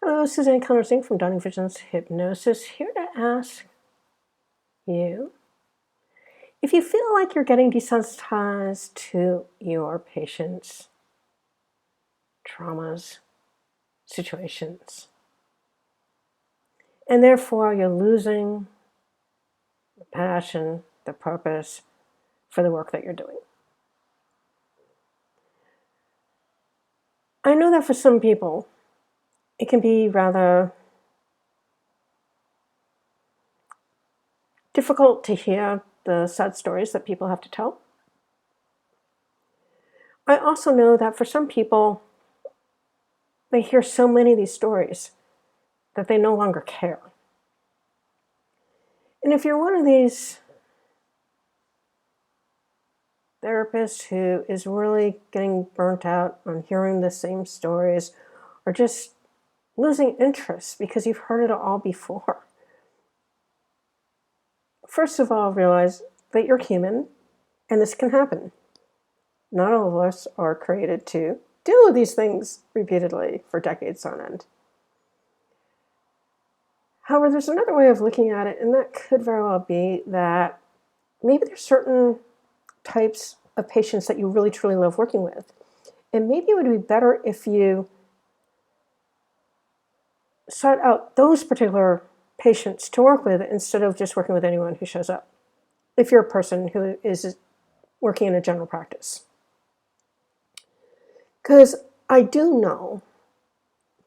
Hello, Suzanne from Dunning Vision's Hypnosis, here to ask you if you feel like you're getting desensitized to your patients' traumas, situations, and therefore you're losing the passion, the purpose for the work that you're doing. I know that for some people, it can be rather difficult to hear the sad stories that people have to tell. I also know that for some people, they hear so many of these stories that they no longer care. And if you're one of these therapists who is really getting burnt out on hearing the same stories or just losing interest because you've heard it all before, first of all, realize that you're human and this can happen. Not all of us are created to deal with these things repeatedly for decades on end. However, there's another way of looking at it, and that could very well be that maybe there's certain types of patients that you really truly love working with. And maybe it would be better if you sought out those particular patients to work with instead of just working with anyone who shows up, if you're a person who is working in a general practice. Because I do know,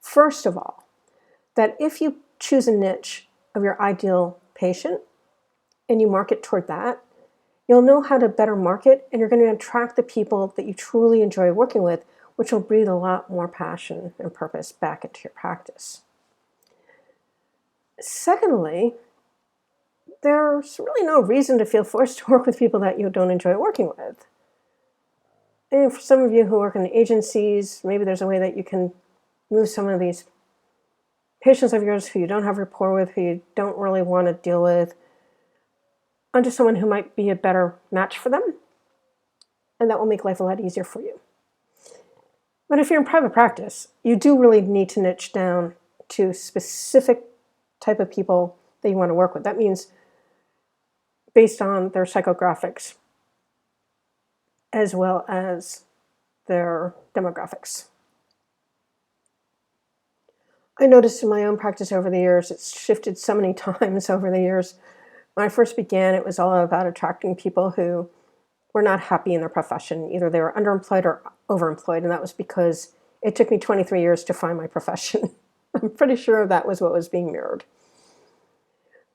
first of all, that if you choose a niche of your ideal patient and you market toward that, you'll know how to better market, and you're going to attract the people that you truly enjoy working with, which will breathe a lot more passion and purpose back into your practice. Secondly, there's really no reason to feel forced to work with people that you don't enjoy working with. And for some of you who work in agencies, maybe there's a way that you can move some of these patients of yours who you don't have rapport with, who you don't really want to deal with, onto someone who might be a better match for them, and that will make life a lot easier for you. But if you're in private practice, you do really need to niche down to specific type of people that you want to work with. That means based on their psychographics as well as their demographics. I noticed in my own practice over the years, it's shifted so many times over the years. When I first began, it was all about attracting people who were not happy in their profession. Either they were underemployed or overemployed, and that was because it took me 23 years to find my profession. I'm pretty sure that was what was being mirrored.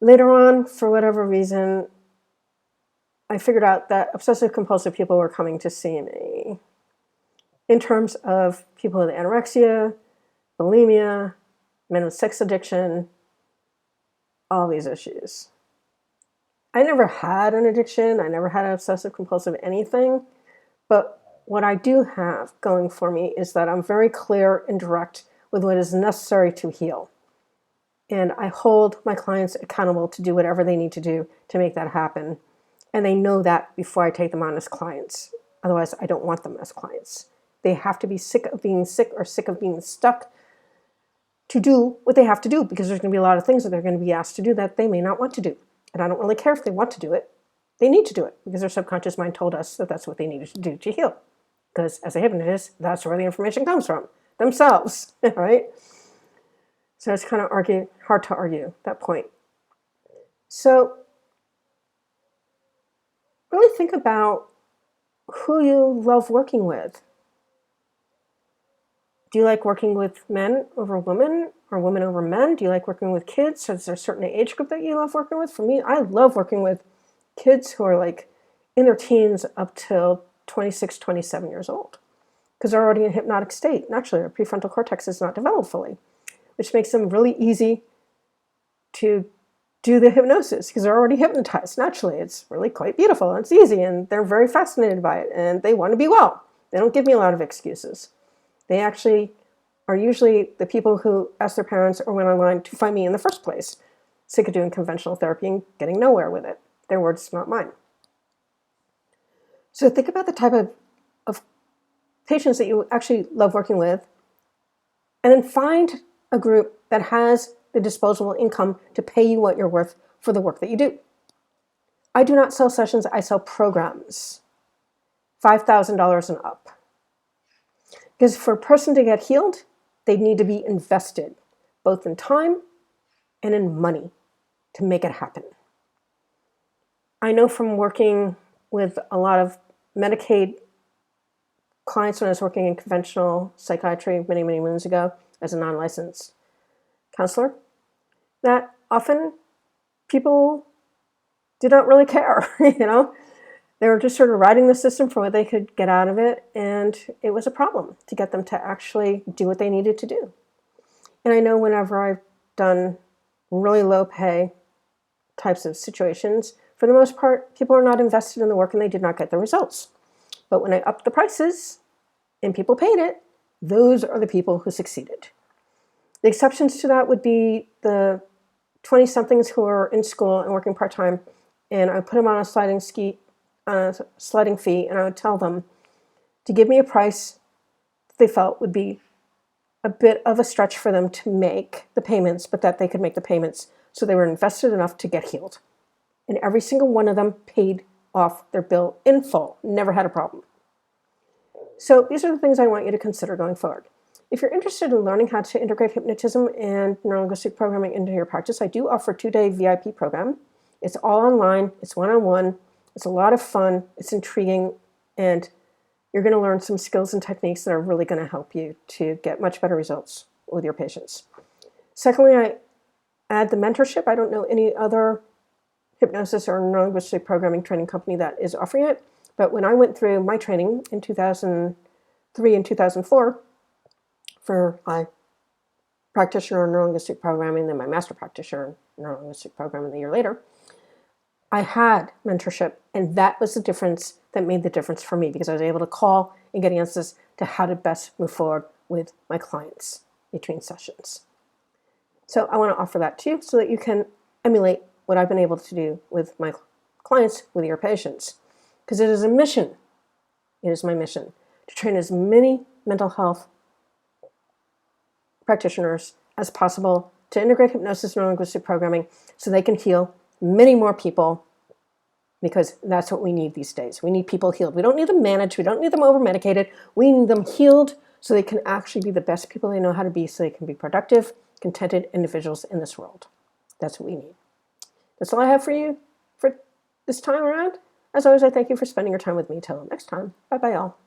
Later on, for whatever reason, I figured out that obsessive-compulsive people were coming to see me in terms of people with anorexia, bulimia, men with sex addiction, all these issues. I never had an addiction. I never had an obsessive-compulsive anything. But what I do have going for me is that I'm very clear and direct with what is necessary to heal. And I hold my clients accountable to do whatever they need to do to make that happen. And they know that before I take them on as clients. Otherwise, I don't want them as clients. They have to be sick of being sick or sick of being stuck to do what they have to do, because there's going to be a lot of things that they're going to be asked to do that they may not want to do. And I don't really care if they want to do it. They need to do it because their subconscious mind told us that that's what they needed to do to heal. Because as a hypnotist, that's where the information comes from, themselves, right? So it's kind of hard to argue that point. So really think about who you love working with. Do you like working with men over women or women over men? Do you like working with kids? Is there a certain age group that you love working with? For me, I love working with kids who are like in their teens up till 26, 27 years old, because they're already in a hypnotic state. Naturally, their prefrontal cortex is not developed fully, which makes them really easy to do the hypnosis because they're already hypnotized. Naturally, it's really quite beautiful and it's easy, and they're very fascinated by it, and they want to be well. They don't give me a lot of excuses. They actually are usually the people who ask their parents or went online to find me in the first place, sick of doing conventional therapy and getting nowhere with it. Their words, not mine. So think about the type of patients that you actually love working with, and then find a group that has the disposable income to pay you what you're worth for the work that you do. I do not sell sessions, I sell programs, $5,000 and up. Because for a person to get healed, they need to be invested, both in time and in money, to make it happen. I know from working with a lot of Medicaid clients when I was working in conventional psychiatry many, many moons ago as a non-licensed counselor, that often people did not really care, They were just sort of riding the system for what they could get out of it, and it was a problem to get them to actually do what they needed to do. And I know whenever I've done really low pay types of situations, for the most part, people are not invested in the work and they did not get the results. But when I upped the prices and people paid it, those are the people who succeeded. The exceptions to that would be the 20-somethings who are in school and working part-time, and I put them on a sliding fee, and I would tell them to give me a price they felt would be a bit of a stretch for them to make the payments, but that they could make the payments so they were invested enough to get healed. And every single one of them paid off their bill in full, never had a problem. So these are the things I want you to consider going forward. If you're interested in learning how to integrate hypnotism and neuro-linguistic programming into your practice, I do offer a 2-day VIP program. It's all online, it's one-on-one, it's a lot of fun, it's intriguing, and you're going to learn some skills and techniques that are really going to help you to get much better results with your patients. Secondly, I add the mentorship. I don't know any other hypnosis or neuro-linguistic programming training company that is offering it, but when I went through my training in 2003 and 2004 for my practitioner in neuro-linguistic programming, then my master practitioner in neuro-linguistic programming the year later, I had mentorship, and that was the difference that made the difference for me, because I was able to call and get answers to how to best move forward with my clients between sessions. So I want to offer that to you so that you can emulate what I've been able to do with my clients, with your patients, because it is a mission. It is my mission to train as many mental health practitioners as possible to integrate hypnosis and neuro-linguistic programming so they can heal many more people, because that's what we need these days. We need people healed. We don't need them managed. We don't need them over-medicated. We need them healed so they can actually be the best people they know how to be, so they can be productive, contented individuals in this world. That's what we need. That's all I have for you for this time around. As always, I thank you for spending your time with me. Till next time. Bye-bye, all.